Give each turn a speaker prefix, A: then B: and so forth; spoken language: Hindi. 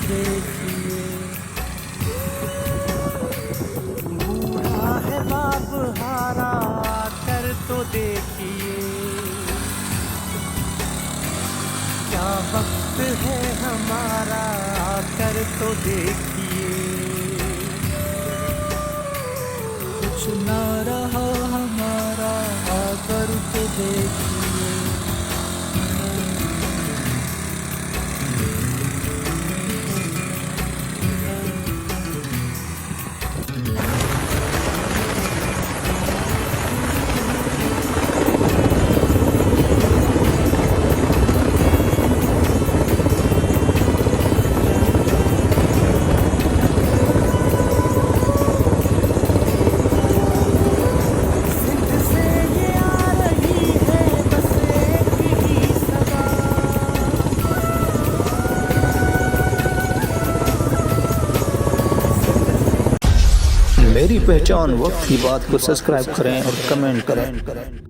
A: देखिए, बूढ़ा है बाप हारा आकर तो देखिए, क्या वक्त है हमारा आकर तो देखिए, कुछ ना रहा हमारा आकर तो देखिए।
B: मेरी पहचान वक्त की बात को सब्सक्राइब करें और कमेंट करें।